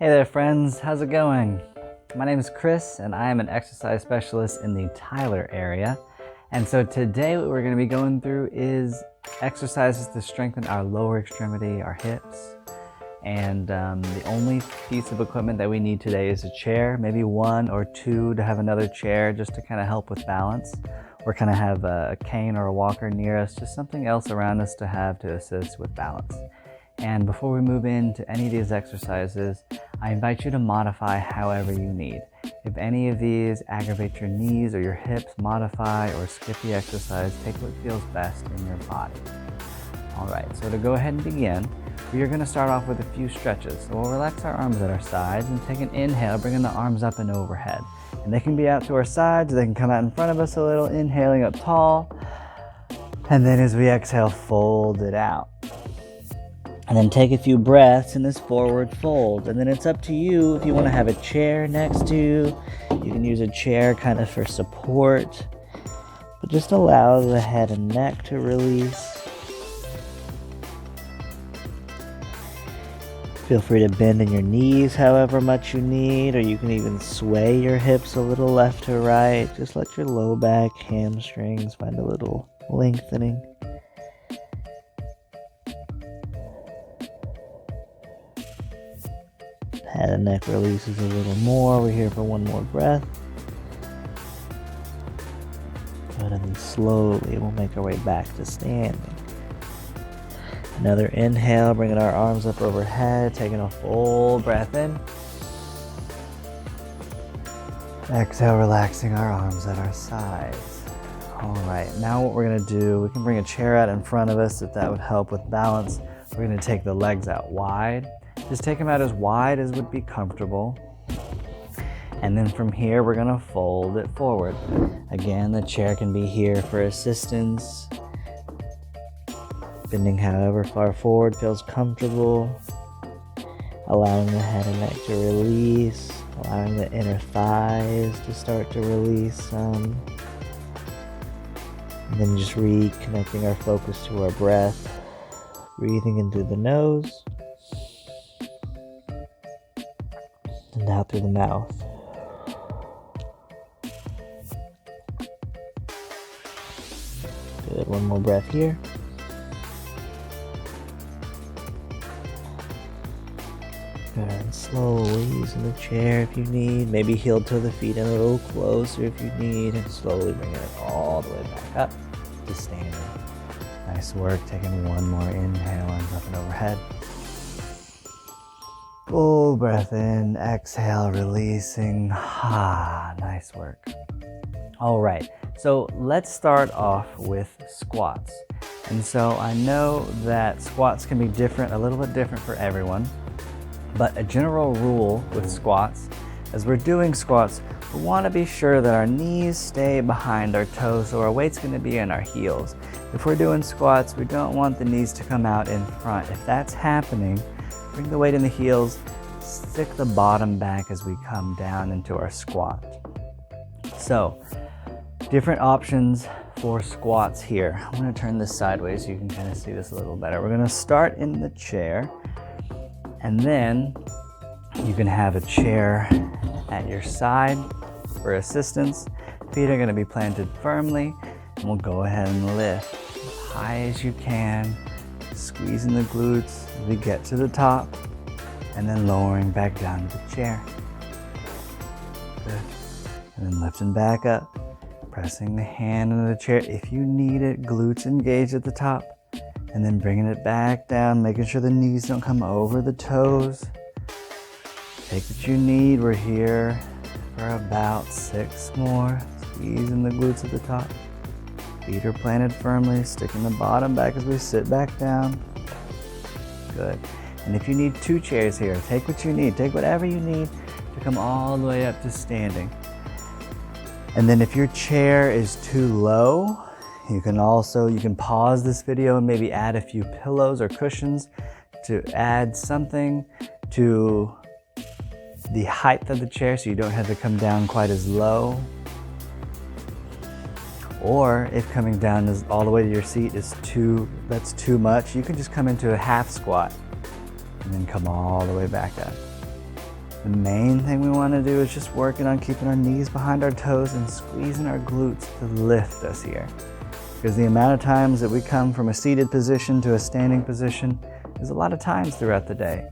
Hey there friends, how's it going? My name is Chris and I am an exercise specialist in the Tyler area. And so today what we're going to be going through is exercises to strengthen our lower extremity, our hips. And the only piece of equipment that we need today is a chair, maybe one or two to have another chair just to kind of help with balance. Or kind of have a cane or a walker near us, just something else around us to have to assist with balance. And before we move into any of these exercises, I invite you to modify however you need. If any of these aggravate your knees or your hips, modify or skip the exercise. Take what feels best in your body. All right, so to go ahead and begin, we are going to start off with a few stretches. So we'll relax our arms at our sides and take an inhale, bringing the arms up and overhead. And they can be out to our sides, they can come out in front of us a little, inhaling up tall. And then as we exhale, fold it out. And then take a few breaths in this forward fold. And then it's up to you if you want to have a chair next to you. You can use a chair kind of for support. But just allow the head and neck to release. Feel free to bend in your knees however much you need, or you can even sway your hips a little left to right. Just let your low back, hamstrings find a little lengthening. Head and neck releases a little more. We're here for one more breath. Good, and then slowly we'll make our way back to standing. Another inhale, bringing our arms up overhead, taking a full breath in. Exhale, relaxing our arms at our sides. All right, now what we're gonna do, we can bring a chair out in front of us if that would help with balance. We're gonna take the legs out wide. Just take them out as wide as would be comfortable. And then from here, we're gonna fold it forward. Again, the chair can be here for assistance. Bending however far forward feels comfortable. Allowing the head and neck to release. Allowing the inner thighs to start to release some. And then just reconnecting our focus to our breath. Breathing in through the nose. And out through the mouth. Good, one more breath here. Good, and slowly using the chair if you need. Maybe heel toe the feet in a little closer if you need. And slowly bringing it all the way back up to standing. Nice work, taking one more inhale, arms up and overhead. Full breath in, exhale, releasing. Nice work. All right, so let's start off with squats. And so I know that squats can be different, a little bit different for everyone, but a general rule with squats, as we're doing squats, we want to be sure that our knees stay behind our toes, so our weight's going to be in our heels. If we're doing squats, we don't want the knees to come out in front. If that's happening, bring the weight in the heels, stick the bottom back as we come down into our squat. So, different options for squats here. I'm going to turn this sideways so you can kind of see this a little better. We're going to start in the chair, and then you can have a chair at your side for assistance. Feet are going to be planted firmly, and we'll go ahead and lift as high as you can, squeezing the glutes as we get to the top, and then lowering back down to the chair. Good. And then lifting back up, pressing the hand into the chair. If you need it, glutes engaged at the top, and then bringing it back down, making sure the knees don't come over the toes. Take what you need. We're here for about 6 more. Squeezing the glutes at the top. Feet are planted firmly, sticking the bottom back as we sit back down. Good. And if you need 2 chairs here, take what you need. Take whatever you need to come all the way up to standing. And then if your chair is too low, you can pause this video and maybe add a few pillows or cushions to add something to the height of the chair so you don't have to come down quite as low. Or if coming down all the way to your seat is that's too much, you can just come into a half squat and then come all the way back up. The main thing we want to do is just working on keeping our knees behind our toes and squeezing our glutes to lift us here. Because the amount of times that we come from a seated position to a standing position is a lot of times throughout the day.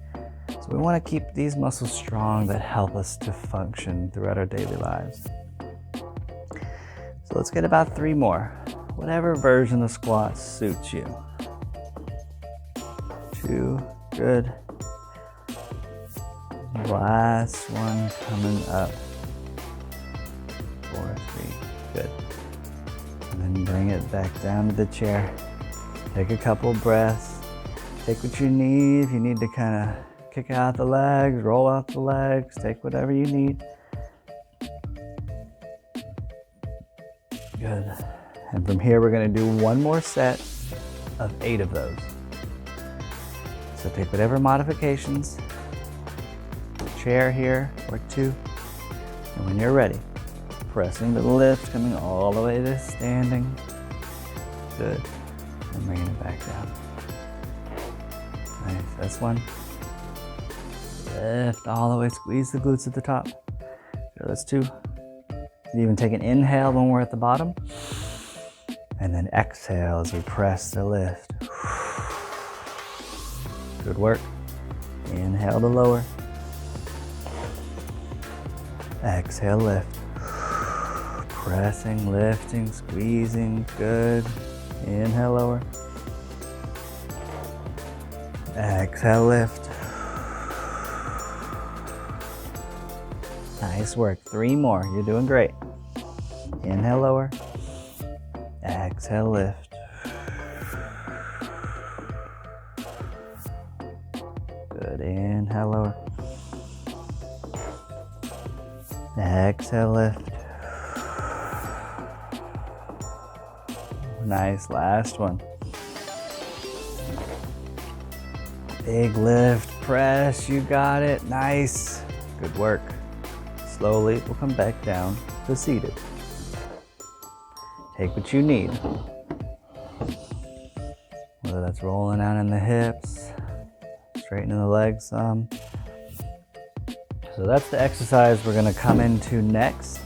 So we want to keep these muscles strong that help us to function throughout our daily lives. So let's get about 3 more. Whatever version of squats suits you. 2, good. Last one coming up. 4, 3, good. And then bring it back down to the chair. Take a couple breaths. Take what you need. If you need to kind of kick out the legs, roll out the legs, take whatever you need. Good. And from here, we're going to do one more set of 8 of those. So take whatever modifications, chair here or 2, and when you're ready, pressing to the lift, coming all the way to standing. Good. And bringing it back down. Nice. That's 1. Lift all the way, squeeze the glutes at the top. Good. That's 2. You even take an inhale when we're at the bottom. And then exhale as we press to lift. Good work. Inhale to lower. Exhale, lift. Pressing, lifting, squeezing. Good. Inhale, lower. Exhale, lift. Nice work. 3 more. You're doing great. Inhale, lower. Exhale, lift. Good. Inhale, lower. Exhale, lift. Nice. Last one. Big lift. Press. You got it. Nice. Good work. Slowly, we'll come back down to seated. Take what you need. Whether that's rolling out in the hips, straightening the legs some. So that's the exercise we're going to come into next,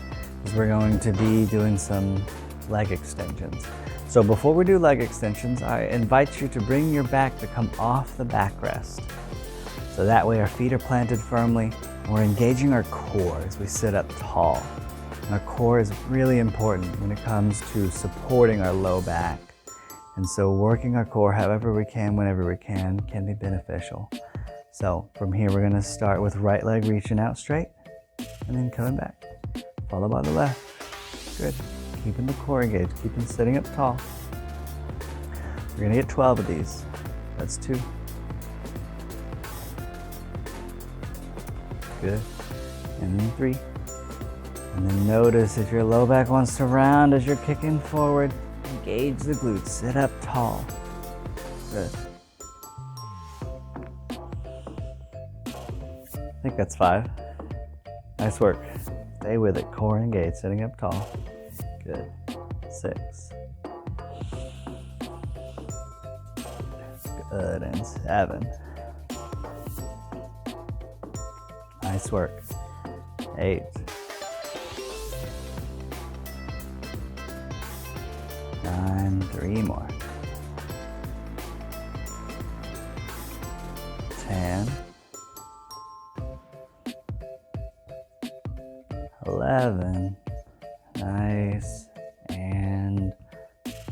is we're going to be doing some leg extensions. So before we do leg extensions, I invite you to bring your back to come off the backrest. So that way our feet are planted firmly. We're engaging our core as we sit up tall. And our core is really important when it comes to supporting our low back. And so working our core however we can, whenever we can be beneficial. So from here, we're going to start with right leg reaching out straight and then coming back, followed by the left. Good. Keeping the core engaged, keeping sitting up tall. We're going to get 12 of these. That's 2. Good. And then 3. And then notice if your low back wants to round as you're kicking forward, engage the glutes, sit up tall. Good. I think that's 5. Nice work. Stay with it. Core engaged, sitting up tall. Good. 6. Good. And 7. Nice work. 8. 9. 3 more. 10. 11. Nice. And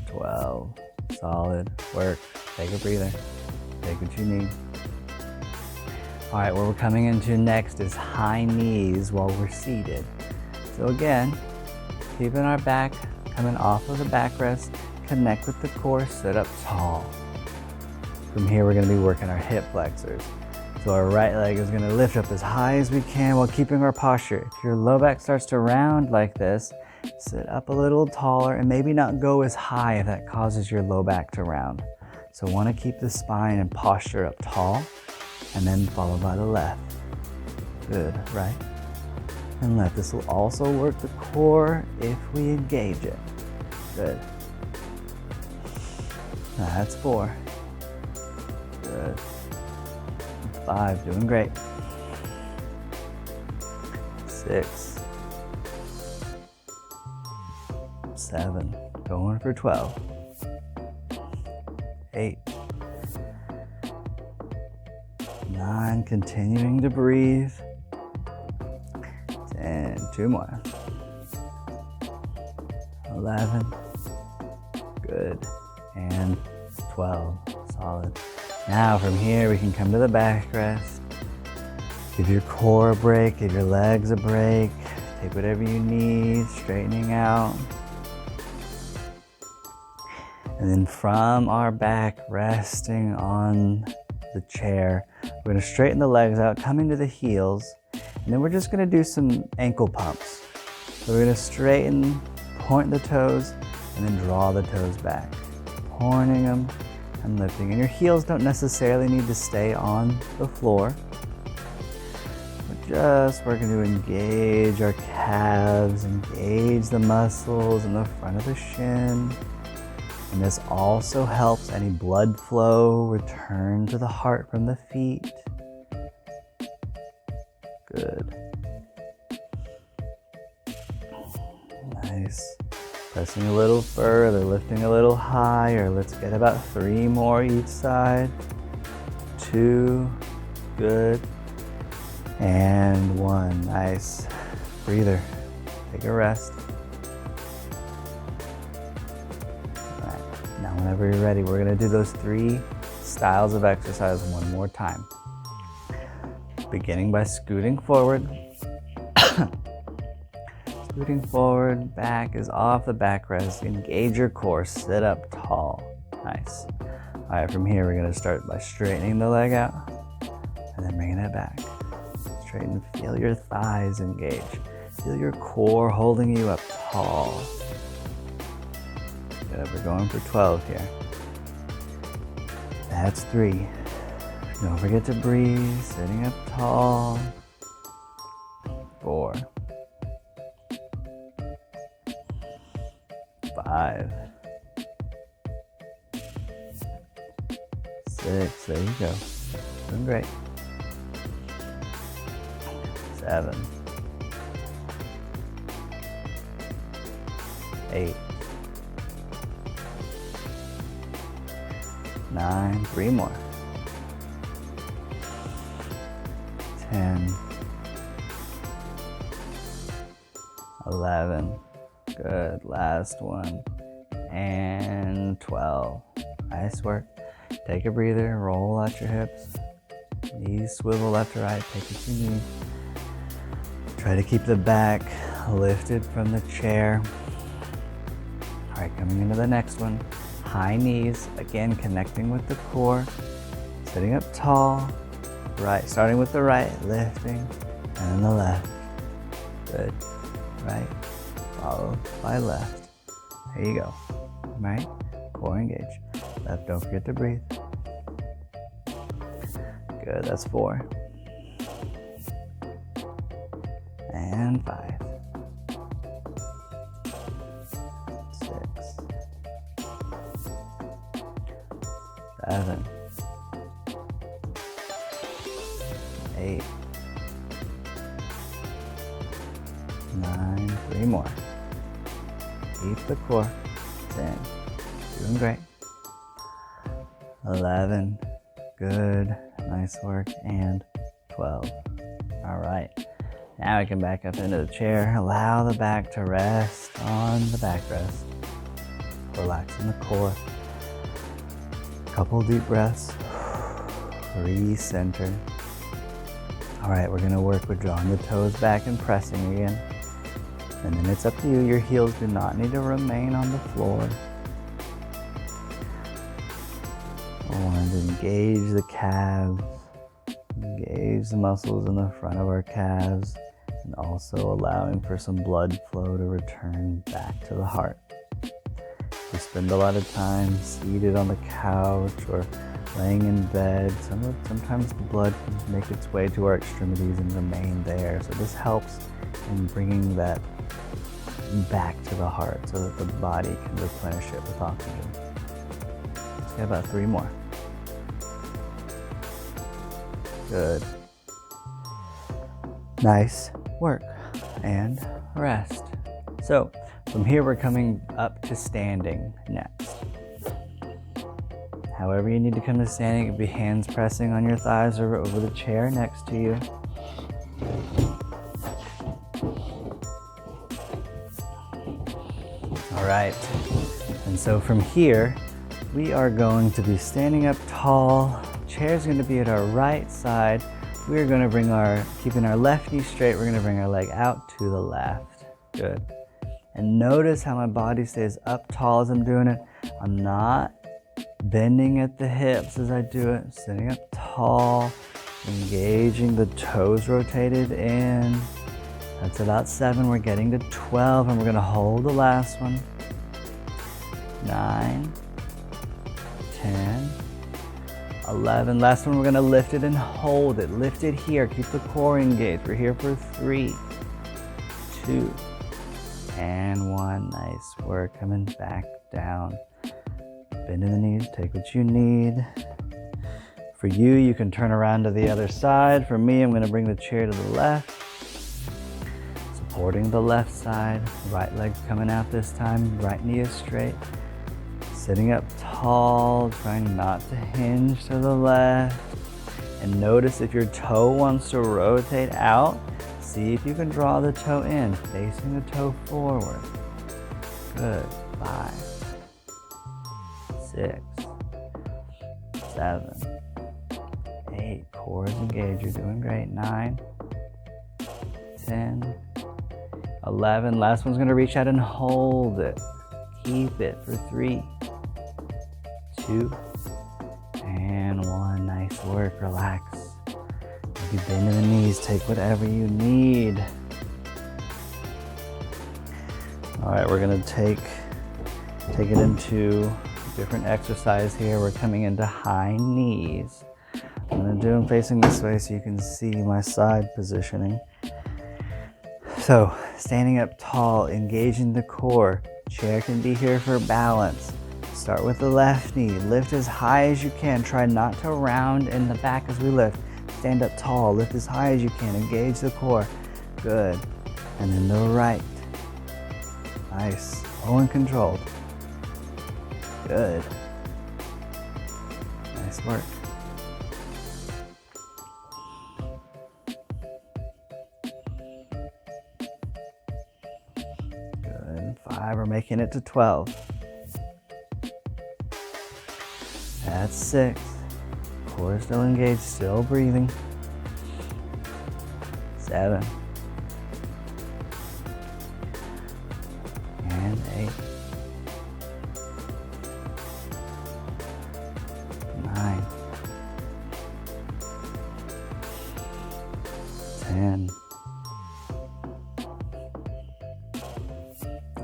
12. Solid work. Take a breather. Take what you need. All right, what we're coming into next is high knees while we're seated. So again, keeping our back coming off of the backrest, connect with the core, sit up tall. From here, we're going to be working our hip flexors. So our right leg is going to lift up as high as we can while keeping our posture. If your low back starts to round like this, sit up a little taller and maybe not go as high if that causes your low back to round. So want to keep the spine and posture up tall, and then followed by the left. Good, right and left. This will also work the core if we engage it. Good. That's 4. Good. 5, doing great. 6, 7, going for 12, 8, 9, continuing to breathe, 10, 2 more, 11, good, and 12, solid. Now from here we can come to the back rest. Give your core a break, give your legs a break, take whatever you need, straightening out. And then from our back, resting on the chair, we're gonna straighten the legs out, coming to the heels, and then we're just gonna do some ankle pumps. So we're gonna straighten, point the toes, and then draw the toes back, pointing them and lifting. And your heels don't necessarily need to stay on the floor. We're just working to engage our calves, engage the muscles in the front of the shin. And this also helps any blood flow return to the heart from the feet. Good. Nice. Pressing a little further, lifting a little higher. Let's get about 3 more each side. 2, good. And 1, nice. Breather, take a rest. All right, now whenever you're ready, we're gonna do those 3 styles of exercise one more time. Beginning by scooting forward. Scooting forward, back is off the backrest. Engage your core, sit up tall. Nice. All right, from here we're gonna start by straightening the leg out and then bringing it back. Straighten, feel your thighs engage. Feel your core holding you up tall. Good, we're going for 12 here. That's 3. Don't forget to breathe, sitting up tall. 4. 5. 6, there you go. Doing great. 7. 8. 9, 3 more. 10. 11. Good, last one. And 12. Nice work. Take a breather, roll out your hips. Knees swivel left to right, take what you need. Try to keep the back lifted from the chair. All right, coming into the next one. High knees, again connecting with the core. Sitting up tall. Right, starting with the right, lifting, and then the left. Good. Right, followed by left. There you go. Right, core engage. Left, don't forget to breathe. Good, that's 4. And 5. 6. 7. 8. 9, 3 more. Keep the core. 10. Doing great. 11. Good. Nice work. And 12. All right. Now we can back up into the chair. Allow the back to rest on the backrest. Relaxing the core. Couple deep breaths. Recenter. All right, we're gonna work with drawing the toes back and pressing again. And then it's up to you. Your heels do not need to remain on the floor. I want to engage the calves, engage the muscles in the front of our calves, and also allowing for some blood flow to return back to the heart. We spend a lot of time seated on the couch or laying in bed. Sometimes the blood can make its way to our extremities and remain there. So this helps in bringing that back to the heart so that the body can replenish it with oxygen. Let's get about 3 more. Good. Nice work. and rest. So from here, we're coming up to standing next. However you need to come to standing, it could be hands pressing on your thighs or over the chair next to you. All right, and so from here, we are going to be standing up tall. Chair's going to be at our right side. We're going to keeping our left knee straight, we're going to bring our leg out to the left. Good. And notice how my body stays up tall as I'm doing it. I'm not bending at the hips as I do it. Sitting up tall, engaging the toes rotated in. That's about 7. We're getting to 12, and we're going to hold the last one. 9, 10, 11. Last one, we're going to lift it and hold it. Lift it here. Keep the core engaged. We're here for 3, 2, and 1. Nice work. Coming back down. Bend in the knees. Take what you need. For you, you can turn around to the other side. For me, I'm going to bring the chair to the left. Supporting the left side. Right leg's coming out this time. Right knee is straight. Sitting up tall, trying not to hinge to the left. And notice if your toe wants to rotate out, see if you can draw the toe in, facing the toe forward. Good. 5, 6, 7, 8. Core is engaged. You're doing great. 9, 10, 11. Last one's going to reach out and hold it. Keep it for 3, 2, and 1. Nice work. Relax. If you bend in the knees, take whatever you need. All right, we're going to take it into a different exercise here. We're coming into high knees. I'm going to do them facing this way so you can see my side positioning. So, standing up tall, engaging the core. Chair can be here for balance. Start with the left knee. Lift as high as you can. Try not to round in the back as we lift. Stand up tall. Lift as high as you can. Engage the core. Good. And then the right. Nice. Slow and controlled. Good. Nice work. Good. 5. We're making it to 12. That's 6. Core still engaged, still breathing. 7. And 8. 9. 10.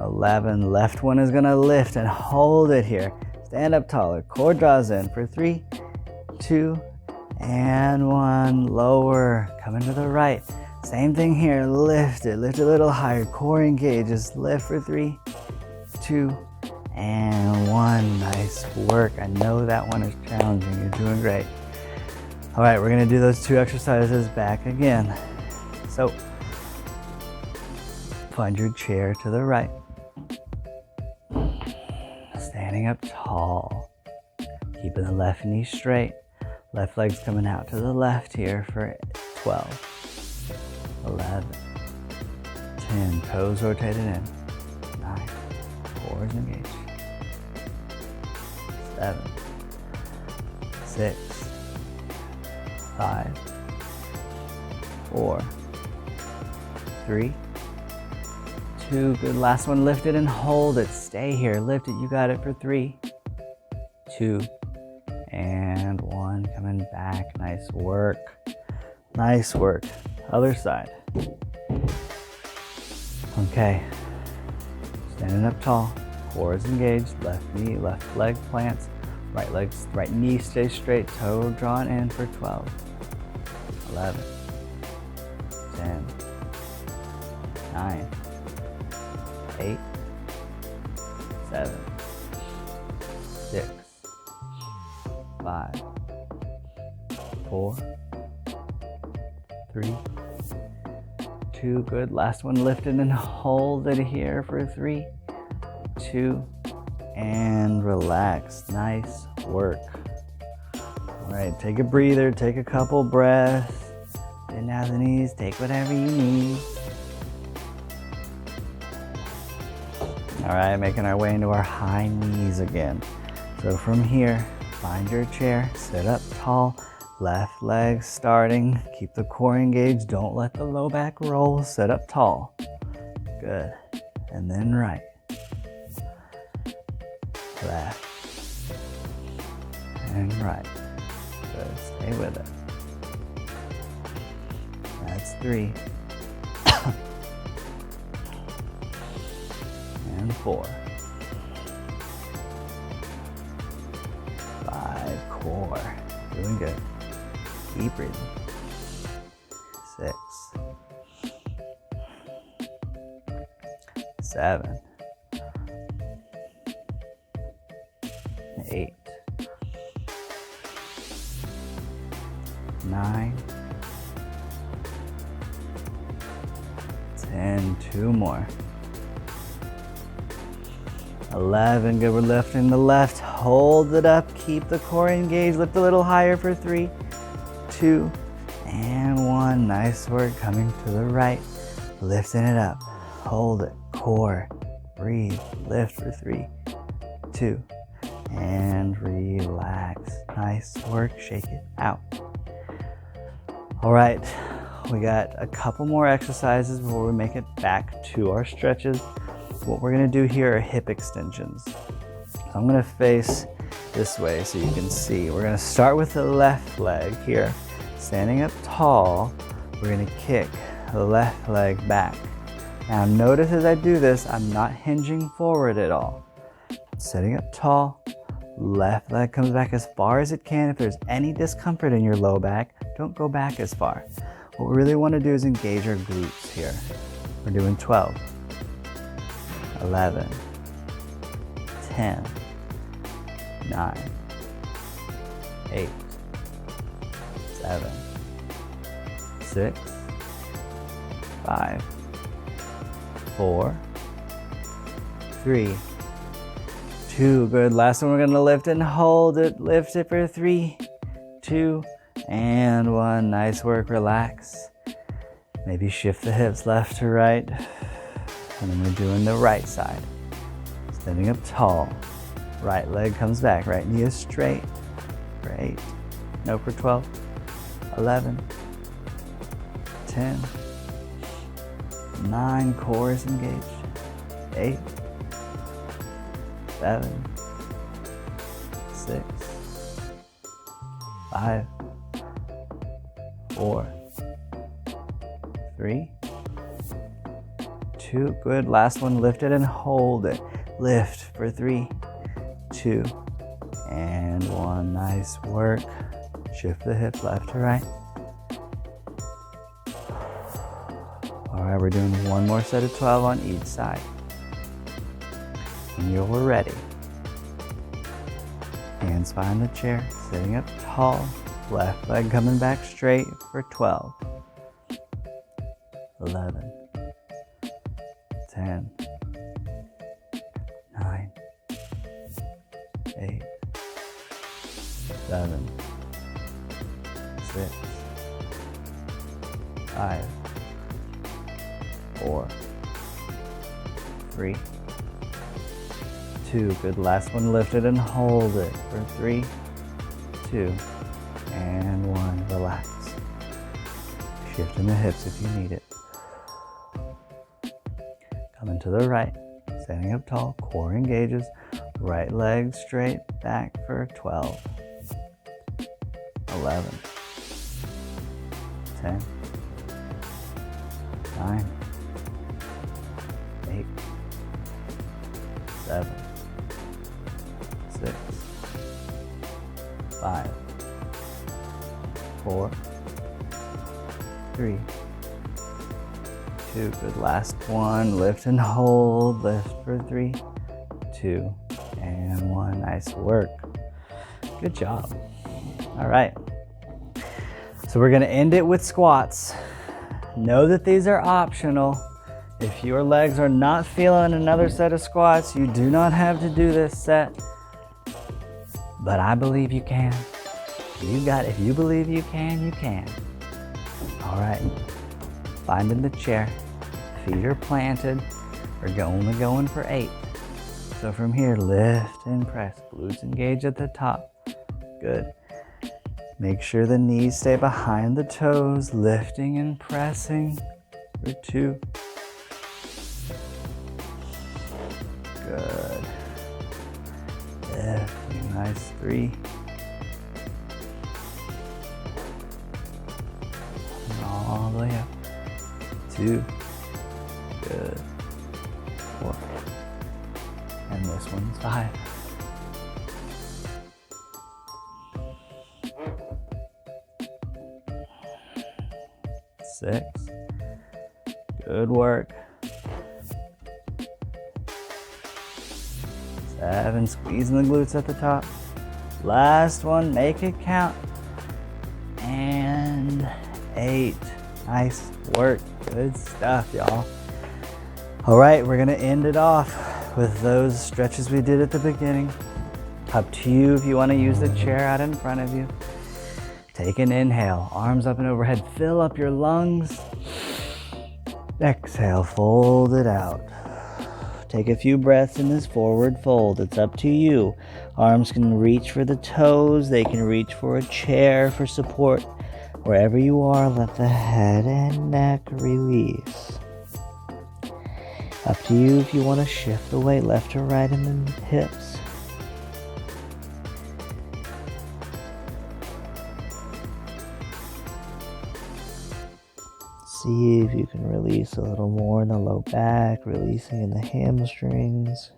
11. Left one is going to lift and hold it here. Stand up taller. Core draws in for 3, 2, and 1. Lower. Coming to the right. Same thing here. Lift it. Lift a little higher. Core engages. Lift for 3, 2, and 1. Nice work. I know that one is challenging. You're doing great. All right, we're going to do those 2 exercises back again. So, find your chair to the right. Standing up tall. Keeping the left knee straight. Left leg's coming out to the left here for 12, 11, 10. Toes rotated in. 9. Core is engaged. 7, 6, 5, 4, 3, 2. Good. Last one. Lift it and hold it. Stay here. Lift it. You got it for 3, 2, and 1. Coming back. Nice work. Nice work. Other side. Okay. Standing up tall. Core is engaged. Left knee, left leg plants. Right knee stays straight. Toe drawn in for 12, 11, 10, 9, 8, 7, 6, 5, 4, 3, 2, good. Last one, lift it and hold it here for 3, 2, and relax. Nice work. All right, take a breather, take a couple breaths. Bend down the knees, take whatever you need. All right, making our way into our high knees again. So from here, find your chair, sit up tall, left leg starting. Keep the core engaged, don't let the low back roll. Sit up tall. Good. And then right. Left. And right. Good. Stay with it. That's 3. And 4. 5, core. Doing good. Keep breathing. 6. 7. 8. 9. 10. 2 more. 11. Good. We're lifting the left. Hold it up. Keep the core engaged. Lift a little higher for 3, 2, and 1. Nice work. Coming to the right. Lifting it up. Hold it. Core. Breathe. Lift for 3, 2, and relax. Nice work. Shake it out. All right. We got a couple more exercises before we make it back to our stretches. What we're going to do here are hip extensions. I'm going to face this way so you can see. We're going to start with the left leg here. Standing up tall, we're going to kick the left leg back. Now notice as I do this, I'm not hinging forward at all. Sitting up tall, left leg comes back as far as it can. If there's any discomfort in your low back, don't go back as far. What we really want to do is engage our glutes here. We're doing 12, 11, 10, 9, 8, 7, 6, 5, 4, 3, 2. Good. Last one, we're going to lift and hold it. Lift it for 3, 2, and 1. Nice work. Relax. Maybe shift the hips left to right. And then we're doing the right side. Standing up tall. Right leg comes back. Right knee is straight. For 8. No, for 12. 11. 10. 9. Core is engaged. 8. 7. 6. 5. 4. 3. 2. Good. Last one. Lift it and hold it. Lift for 3, 2, and 1. Nice work. Shift the hips left to right. All right, we're doing one more set of 12 on each side. When you're ready, hands behind the chair, sitting up tall, left leg coming back straight for 12, 11, 10, 9, 8, 7, 6, 5, 4, 3, 2. Good. Last one, lift it and hold it for 3, 2, and 1. Relax. Shifting the hips if you need it. Coming to the right. Standing up tall. Core engages. Right leg straight back for 12, 11, 10, 9, 8, 7, 6, 5, 4, 3, 2. Good. Last one. Lift and hold. Lift for 3, 2, and 1. Nice work. Good job. All right. So we're going to end it with squats. Know that these are optional. If your legs are not feeling another set of squats, you do not have to do this set. But I believe you can. If you believe you can, you can. All right. Finding the chair. Feet are planted. We're only going for 8. So from here, lift and press. Glutes engage at the top. Good. Make sure the knees stay behind the toes, lifting and pressing for 2. Good. Lifting, nice. 3. And all the way up. 2. Good. 4. And this one's 5. 6. Good work. 7. Squeezing the glutes at the top. Last one, make it count. And 8. Nice work. Good stuff, y'all. All right, we're gonna end it off with those stretches we did at the beginning. Up to you if you want to use the chair out in front of you. Take an inhale, arms up and overhead, fill up your lungs. Exhale, fold it out. Take a few breaths in this forward fold. It's up to you. Arms can reach for the toes. They can reach for a chair for support. Wherever you are, let the head and neck release. Up to you if you want to shift the weight left to right in the hips. See if you can release a little more in the low back, releasing in the hamstrings.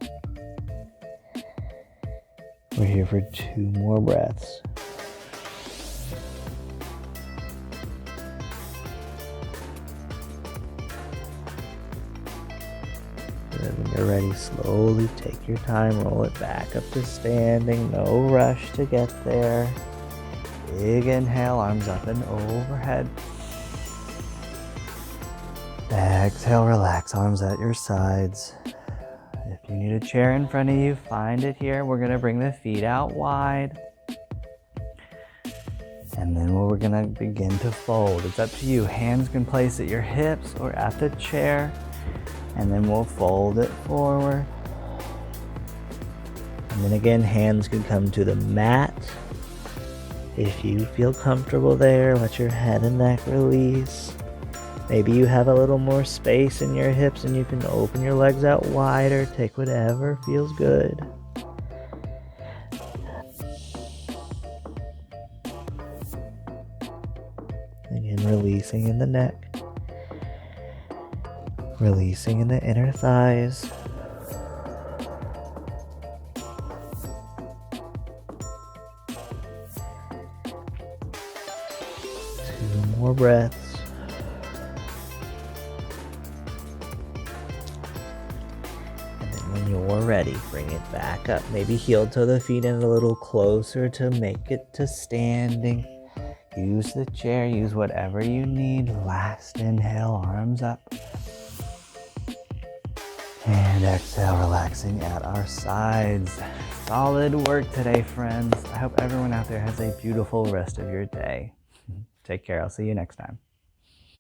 We're here for 2 more breaths. Good. When you're ready, slowly take your time, roll it back up to standing. No rush to get there. Big inhale, arms up and overhead. Exhale, relax, arms at your sides. If you need a chair in front of you, find it here. We're gonna bring the feet out wide. And then we're gonna begin to fold. It's up to you. Hands can place at your hips or at the chair. And then we'll fold it forward. And then again, hands can come to the mat. If you feel comfortable there, let your head and neck release. Maybe you have a little more space in your hips and you can open your legs out wider. Take whatever feels good. Again, releasing in the neck. Releasing in the inner thighs. Two more breaths. When you're ready, bring it back up. Maybe heel toe the feet in a little closer to make it to standing. Use the chair, use whatever you need. Last inhale, arms up. And exhale, relaxing at our sides. Solid work today, friends. I hope everyone out there has a beautiful rest of your day. Take care. I'll see you next time.